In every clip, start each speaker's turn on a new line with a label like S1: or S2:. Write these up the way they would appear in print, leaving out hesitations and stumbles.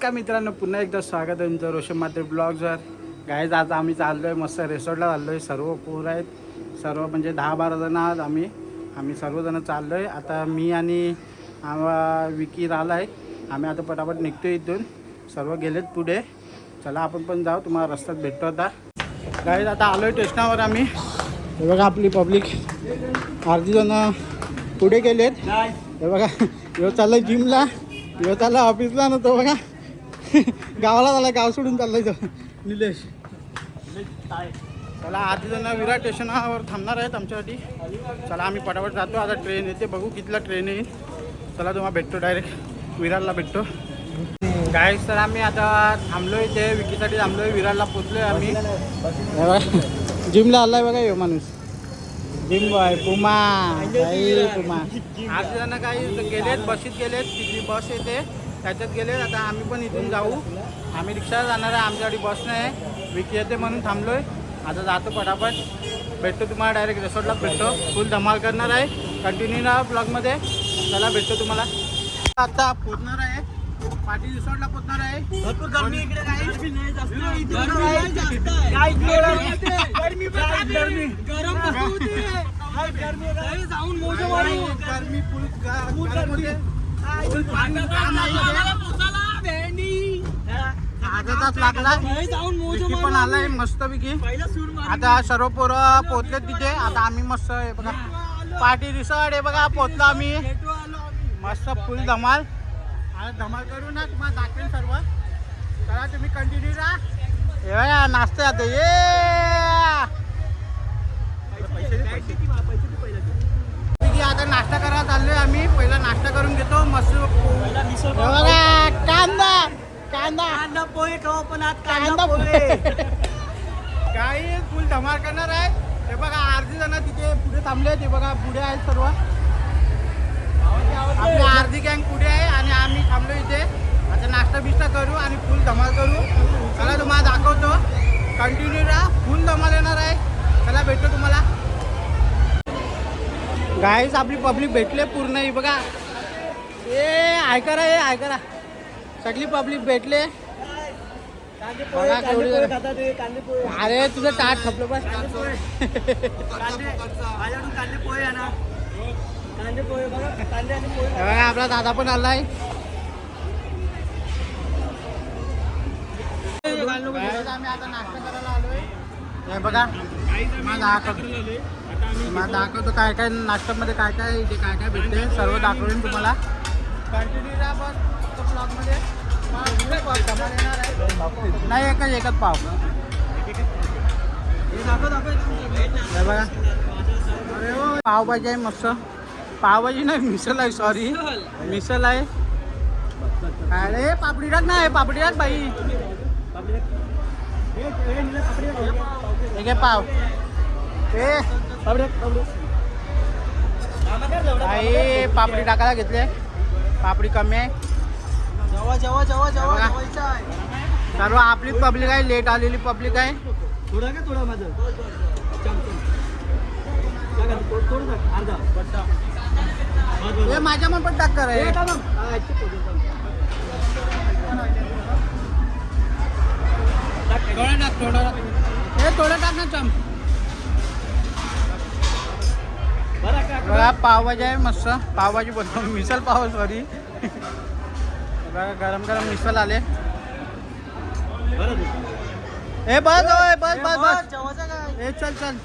S1: नमस्कार मित्रांनो, पुन्हा एकदा स्वागत आहे तुमचं रोशन मात्रे ब्लॉग्सवर. गाईज आज आम्ही चाललो आहे मस्त रिसॉर्टला चाललो आहे. सर्व पोरं आहेत, सर्व म्हणजे 10-12 जण आहात. आम्ही सर्वजण चाललो आहे. आता मी आणि विकी राहिला आहे. आम्ही आता पटापट निघतो इथून. सर्व गेलेत पुढे. चला आपण पण जाऊ, तुम्हाला रस्त्यात भेटतो. आता गाईज आता आलो आहे स्टेशनावर आम्ही. हे बघा आपली पब्लिक अर्धी जण पुढे गेलेत. हे बघा ह्यो चाललाय जिमला, ह्यो चालला ऑफिसला. ना तो बघा गावाला झाला, गाव सोडून चाललाय तो निलेश. चला आधी जण विराट स्टेशनावर थांबणार आहेत आमच्यासाठी. चला आम्ही पटापट जातो. आता ट्रेन येते, बघू कितीला ट्रेन येईल. चला तुम्हाला भेटतो, डायरेक्ट विरारला भेटतो. गाईस तर आम्ही आता थांबलो आहे, ते विकीसाठी थांबलो आहे. विरारला पोचलो आहे आम्ही. जिमला आलाय बघा ह्यो माणूस, जिम बॉय पुमा. पुमा आठ जण काही गेलेत, बशीत गेलेत. तिथली बस येते त्याच्यात गेलेत. आता आम्ही पण इथून जाऊ. आम्ही रिक्षा जाणार आहे, आमच्यासाठी बस नाही. विकी येते म्हणून थांबलो आहे. आता जातो पटापट. भेटतो तुम्हाला डायरेक्ट रिसॉर्टला भेटतो. फुल धमाल करणार आहे. कंटिन्यू राहा ब्लॉगमध्ये. चला भेटतो तुम्हाला. आता पोचणार आहे, पाटी रिसॉर्टला पोचणार आहे. भरपूर गरमी इकडे पण आलाय मस्त पैकी. आता सर्व पोरं पोचलेत तिथे. आता आम्ही मस्त आहे बघा, पार्टी रिसॉर्ट आहे बघा, पोचलो आम्ही. मस्त फुल धमाल. आता धमाल करू ना, तुम्हाला दाखवेल सर्व. चला तुम्ही कंटिन्यू राहा. हे बघा नाश्ता आता आता नाश्ता करायला चाललोय आम्ही. पहिला नाश्ता करून घेतो मस्त. बघा कांदा कांदा कांदा पोहे खाऊ, पण आज कांदा पोहे काही फुल धमाल करणार आहे. हे बघा अर्धी जण तिथे पुढे थांबले. ते बघा पुढे आहेत सर्व. आपली अर्धी गँग पुढे आहे आणि आम्ही थांबलो इथे. आता नाश्ता बिस्टा करू आणि फुल धमाल करू. चला तुम्हाला दाखवतो, कंटिन्यू राहा. फुल धमाल येणार आहे. चला भेटतो तुम्हाला. गाईस आपली पब्लिक भेटले पूर्ण. ही बघा, ऐका ऐका, सगळी पब्लिक भेटले. बघा केवढी. अरे तुझं ताट खपलं बस. बघा आपला दादा पण आलाय. आम्ही आता नाश्ता करायला आलोय. हे बघा मला दाखवतो काय काय नाश्त्यामध्ये काय काय इथे काय काय भेटते. सर्व दाखवेन तुम्हाला. कंटिन्यू राहा बस ब्लॉगमध्ये. नाही एकच पाव. हे बघा पावभाजी आहे मस्त. पावभाजी नाही, मिसल आहे. सॉरी मिसल आहे. अरे पापडी टाक ना, पापडी टाक बाई. हे पाव पापडी टाकायला घेतले. पापडी कमी आहे. सर्व आपली पब्लिक आहे, लेट आलेली पब्लिक आहे. थोडा माझं माझ्या मन पण टाक करे. थोडं टाक ना चम. बघा पावभाजी आहे मस्त. पावभाजी बनव, मिसल पाव सॉरी. बघा गरम गरम मिसल आले. ए बस बस बस बस. ए चल चल.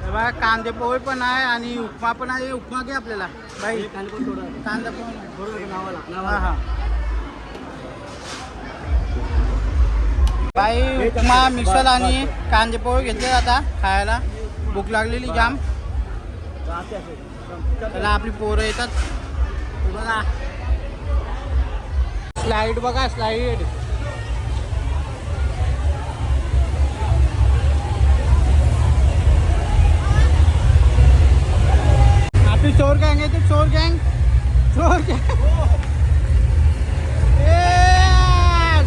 S1: बघा कांदे पोहे पण आहे आणि उपमा पण आहे. उपमा घे आपल्याला बाई. कांदा पोहे हा हा बाई. उपमा मिसल आणि कांदे पोहे घेतले आता खायला. भूक लागलेली जाम. त्याला आपली पोरं येतात. बघा स्लाईड, बघा स्लाईड. आपली चोर गँग आहे ती. चोर गँग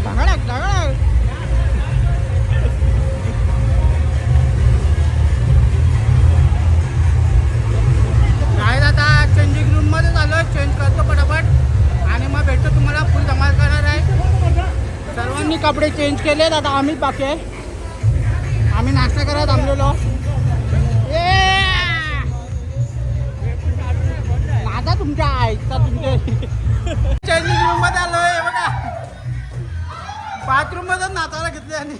S1: ढगडक ढगडक. आता चेंजिंग रूम मध्ये झालं. चेंज करतो पटापट आणि मग भेटतो कपडे चेंज केलेत. आता आम्हीच बाकी आहे. आम्ही नाश्ता करत थांबलेलो. माझा तुमच्या आईचा तुमच्या चेंजिंग रूम मध्ये आलोय बघा. बाथरूम मध्ये नाचायला घेतले आणि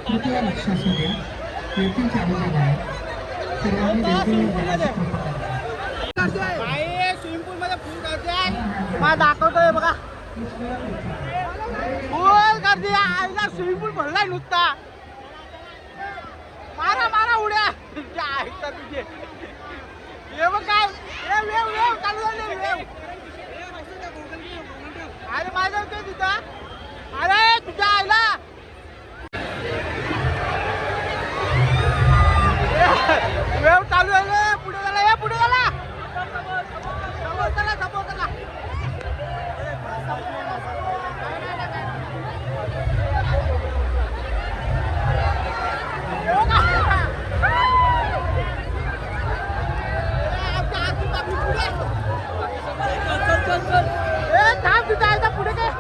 S2: कृपया लक्ष असू द्या. येथील चालू झाला आहे. सर्वांनी
S1: स्विमिंग पूल मध्ये फुल गर्दी मला दाखवतोय बघा. फुल गर्दी आईला स्विमिंग पूल भरलाय नुसता. मारा मारा उड्या ऐकता तुझे ये बघ काय वेव वेव चालू झाले वेव. अरे माझ्या होते तिथं. अरे तुझ्या आईला वेव चालू आहे. पुढे झाला या पुढे झाला. समोर चला समोर चला. थांब तिथं आहे पुढे काय.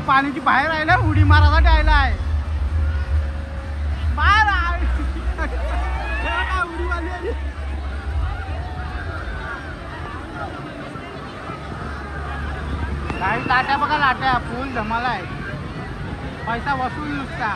S1: पाण्याची बाहेर आयला उडी मारायसाठी आयला आहे. बाहेर उडी मारली. काही लाट्या बघा लाट्या फुल धमाला आहे. पैसा वसूल नुसता.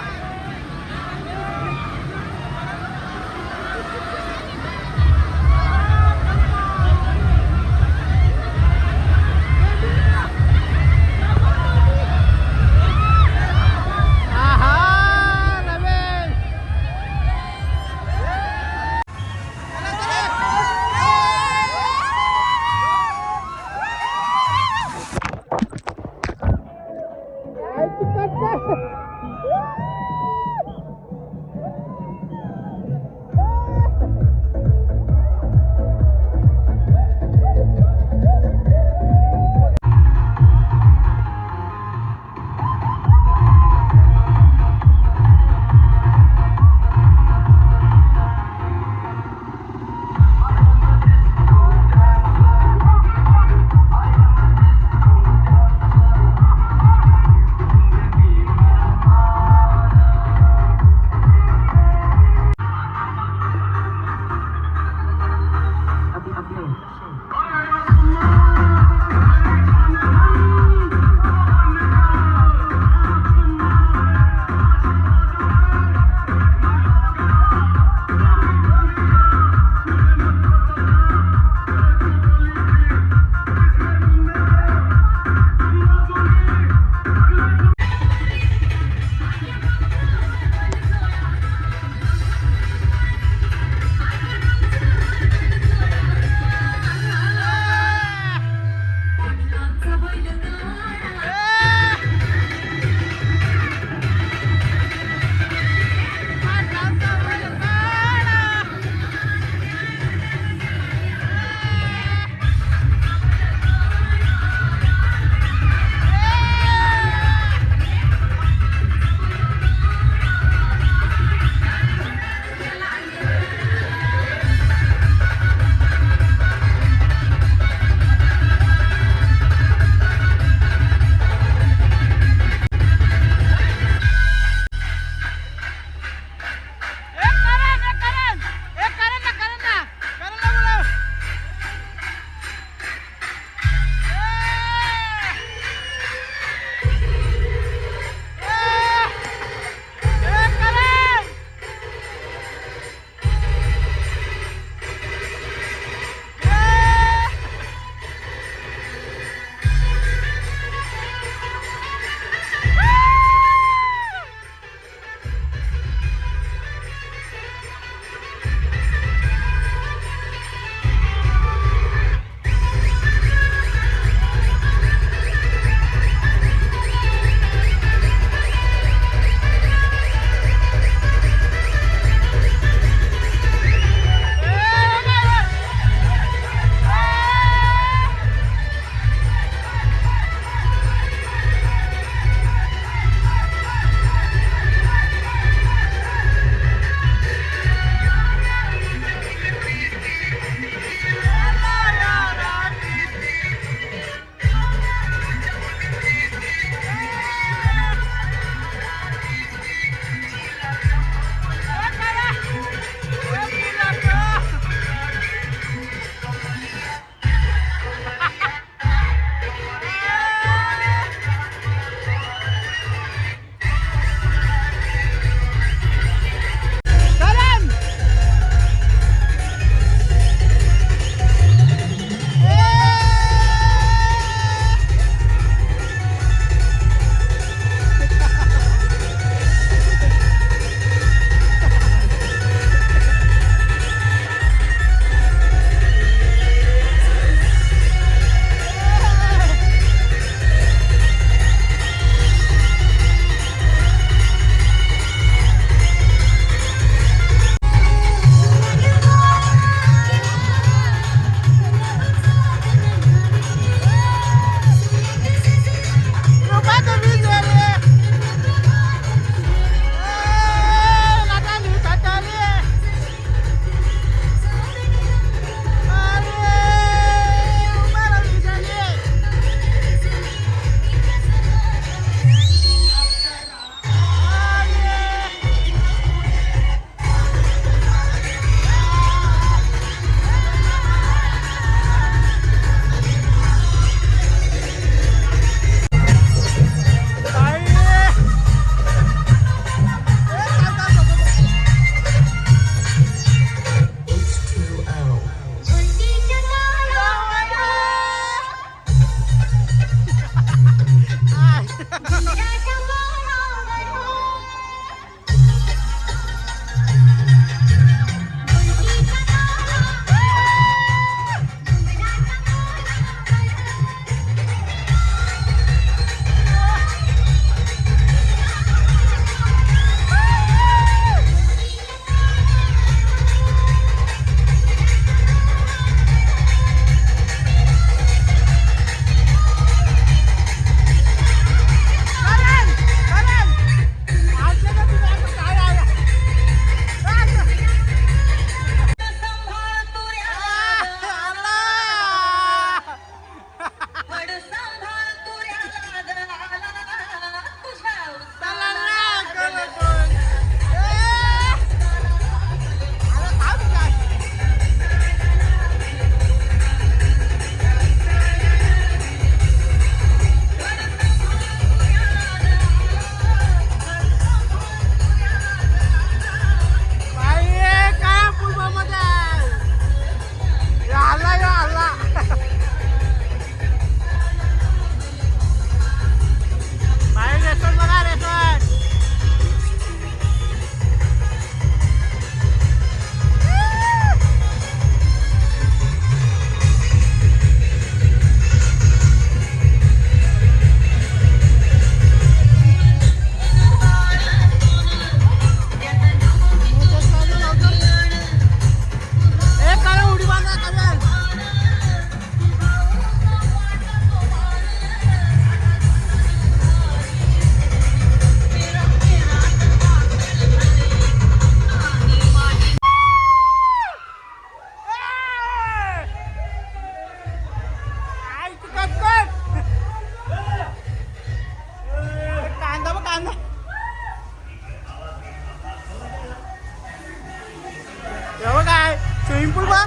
S1: स्विमिंग पूल बघ.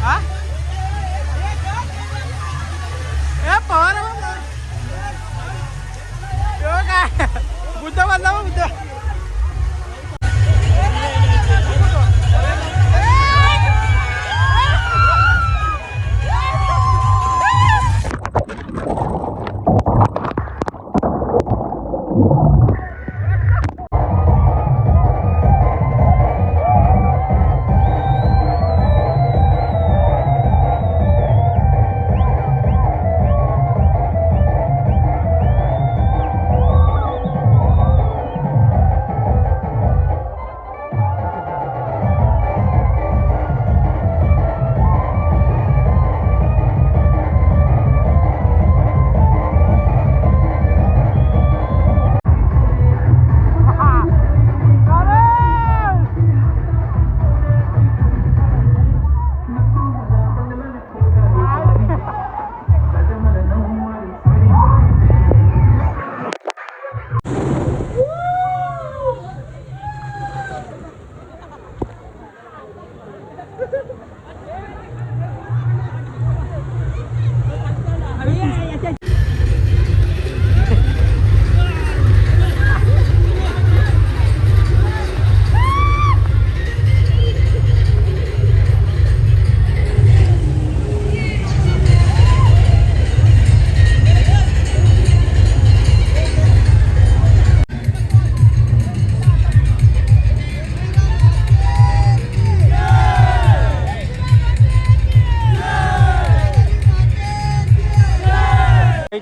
S1: हा? ए पवार काय बुद्ध बांधला बुद्ध.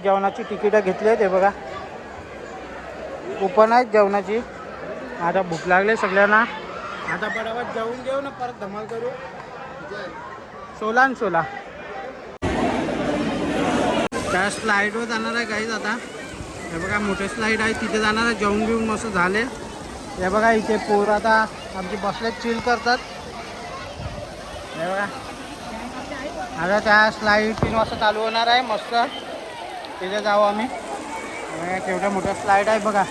S1: जेवणाची तिकीटं घेतली आहेत हे बघा. कुपन आहेत जेवणाची. आता भूक लागली सगळ्यांना. आता पटापट जेवून घेऊ ना परत धमाल करू. 16 त्या स्लाईडवर जाणार आहे काहीच. आता हे बघा मोठे स्लाईड आहे तिथे जाणार आहे. जेवून घेऊन मस्त झाले. हे बघा इथे पोरं आता आमची बसले चिल करतात. हे बघा आता त्या स्लाईड 3 वाजता चालू होणार आहे. मस्त तिथे जाऊ आम्ही. केवढ्या मोठ्या स्लाईड आहे बघा.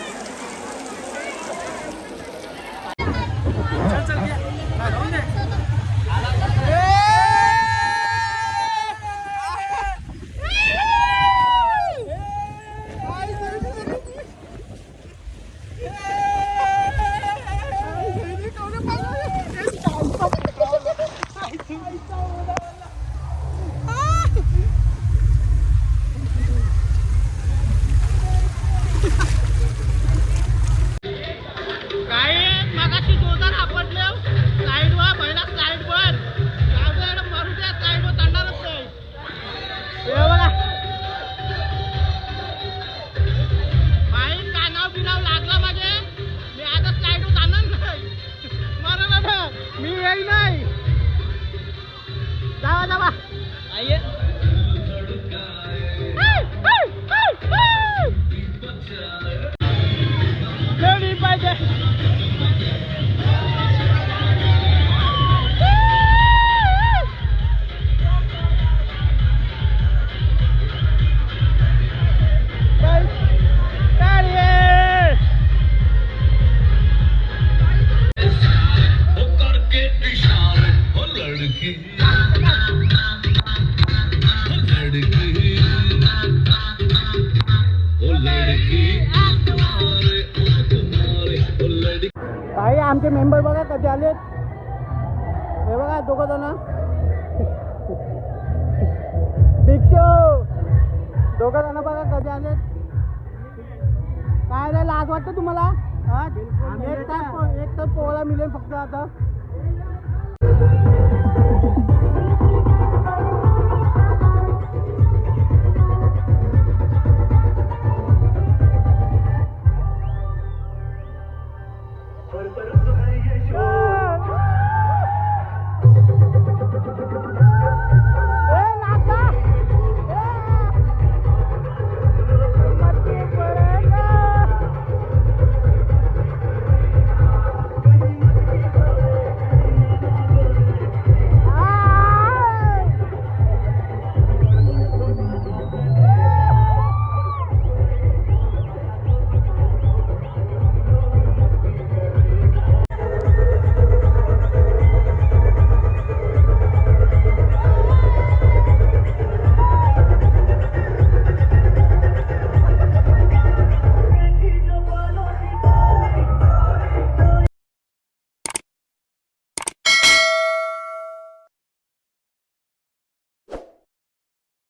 S1: आमचे मेंबर बघा कसे आलेत. हे बघा 2 जण. बिग शो 2 जण बघा कसे आलेत. काय रे लाज वाटतं तुम्हाला? एक तर पोळा मिळेल फक्त आता.
S3: पर